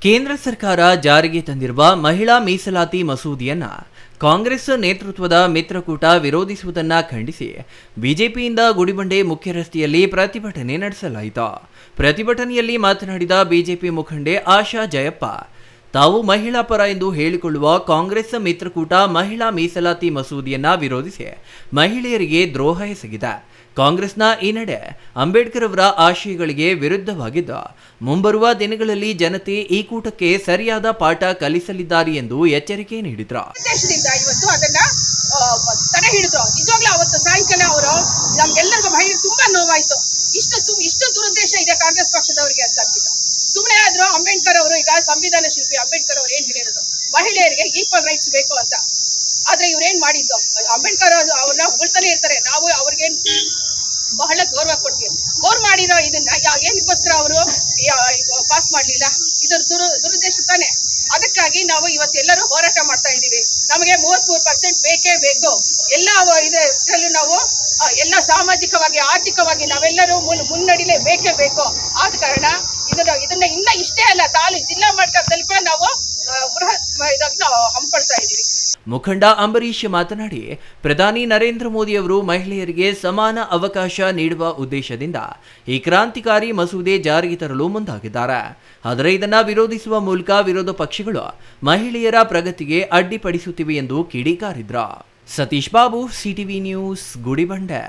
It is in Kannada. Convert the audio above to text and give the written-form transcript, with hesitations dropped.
ಕೇಂದ್ರ ಸರ್ಕಾರ ಜಾರಿಗೆ ತಂದಿರುವ ಮಹಿಳಾ ಮೀಸಲಾತಿ ಮಸೂದೆಯನ್ನ ಕಾಂಗ್ರೆಸ್ ನೇತೃತ್ವದ ಮಿತ್ರಕೂಟ ವಿರೋಧಿಸುವುದನ್ನು ಖಂಡಿಸಿ ಬಿಜೆಪಿಯಿಂದ ಗುಡಿಬಂಡೆ ಮುಖ್ಯ ರಸ್ತೆಯಲ್ಲಿ ಪ್ರತಿಭಟನೆ ನಡೆಸಲಾಯಿತು. ಪ್ರತಿಭಟನೆಯಲ್ಲಿ ಮಾತನಾಡಿದ ಬಿಜೆಪಿ ಮುಖಂಡೆ ಆಶಾ ಜಯಪ್ಪ, ತಾವು ಮಹಿಳಾ ಪರ ಎಂದು ಹೇಳಿಕೊಳ್ಳುವ ಕಾಂಗ್ರೆಸ್ ಮಿತ್ರಕೂಟ ಮಹಿಳಾ ಮೀಸಲಾತಿ ಮಸೂದೆಯನ್ನ ವಿರೋಧಿಸಿ ಮಹಿಳೆಯರಿಗೆ ದ್ರೋಹ ಎಸಗಿದೆ. ಕಾಂಗ್ರೆಸ್ನ ಈ ನಡೆ ಅಂಬೇಡ್ಕರ್ ಅವರ ಆಶಯಗಳಿಗೆ ವಿರುದ್ಧವಾಗಿದ್ದು, ಮುಂಬರುವ ದಿನಗಳಲ್ಲಿ ಜನತೆ ಈ ಕೂಟಕ್ಕೆ ಸರಿಯಾದ ಪಾಠ ಕಲಿಸಲಿದ್ದಾರೆ ಎಂದು ಎಚ್ಚರಿಕೆ ನೀಡಿದರು. ಇವತ್ತು ಅದನ್ನ ತಡೆ ಹಿಡಿದ್ರು. ನಿಜವಾಗ್ಲೂ ಅವತ್ತು ಸಾಯಂಕಾಲ ಅವರು ನಮ್ಗೆಲ್ಲರಿಗೂ ಮಹಿಳೆ ತುಂಬಾ ನೋವಾಯ್ತು. ಇಷ್ಟು ದುರುದ್ದೇಶ ಇದೆ ಕಾಂಗ್ರೆಸ್ ಪಕ್ಷದವರಿಗೆ ಅಂತ ಅಂದ್ಬಿಟ್ಟು ಸುಮ್ಮನೆ ಆದ್ರೂ ಅಂಬೇಡ್ಕರ್ ಅವರು, ಈಗ ಸಂವಿಧಾನ ಶಿಲ್ಪಿ ಅಂಬೇಡ್ಕರ್ ಅವರು ಏನ್ ಹೇಳಿರೋದು, ಮಹಿಳೆಯರಿಗೆ ಈಕ್ವಲ್ ರೈಟ್ಸ್ ಬೇಕು ಅಂತ. ಆದ್ರೆ ಇವ್ರೇನ್ ಮಾಡಿದ್ದು, ಅಂಬೇಡ್ಕರ್ ಅವ್ರನ್ನ ಹೊಗಳ್ತಾನೆ ಇರ್ತಾರೆ. ನಾವು ಅವ್ರಿಗೆ ಬಹಳ ಗೌರವ ಕೊಡ್ತೀವಿ. ಅವ್ರು ಮಾಡಿರೋ ಇದನ್ನ ಏನಕ್ಕೋಸ್ಕರ ಅವರು ಪಾಸ್ ಮಾಡ್ಲಿಲ್ಲ? ಇದ್ರ ದುರುದ್ದೇಶ ತಾನೆ. ಅದಕ್ಕಾಗಿ ನಾವು ಇವತ್ತೆಲ್ಲರೂ ಹೋರಾಟ ಮಾಡ್ತಾ ಇದ್ದೀವಿ. ನಮಗೆ 33% ಬೇಕೇ ಬೇಕು. ಎಲ್ಲ ಇದರಲ್ಲೂ ನಾವು ಎಲ್ಲ ಸಾಮಾಜಿಕವಾಗಿ ಆರ್ಥಿಕವಾಗಿ ನಾವೆಲ್ಲರೂ ಮುನ್ನಡಿಲೇ ಬೇಕೇ ಬೇಕು. ಆದ ಕಾರಣ ಇದನ್ನ ಇನ್ನ ಇಷ್ಟೇ ಅಲ್ಲ, ಜಿಲ್ಲಾ ಮಟ್ಟದಲ್ಲಿ ಕೂಡ ನಾವು ಬೃಹತ್ ನಾವು ಹಮ್ಮಿಕೊಳ್ತಾ ಇದ್ದೀವಿ. ಮುಖಂಡ ಅಂಬರೀಶ್ ಮಾತನಾಡಿ, ಪ್ರಧಾನಿ ನರೇಂದ್ರ ಮೋದಿ ಅವರು ಮಹಿಳೆಯರಿಗೆ ಸಮಾನ ಅವಕಾಶ ನೀಡುವ ಉದ್ದೇಶದಿಂದ ಈ ಕ್ರಾಂತಿಕಾರಿ ಮಸೂದೆ ಜಾರಿಗೆ ತರಲು ಮುಂದಾಗಿದ್ದಾರೆ. ಆದರೆ ಇದನ್ನು ವಿರೋಧಿಸುವ ಮೂಲಕ ವಿರೋಧ ಪಕ್ಷಗಳು ಮಹಿಳೆಯರ ಪ್ರಗತಿಗೆ ಅಡ್ಡಿಪಡಿಸುತ್ತಿವೆ ಎಂದು ಕಿಡಿಕಾರಿದ್ರು. Satish Babu, CTV news, Gudibande.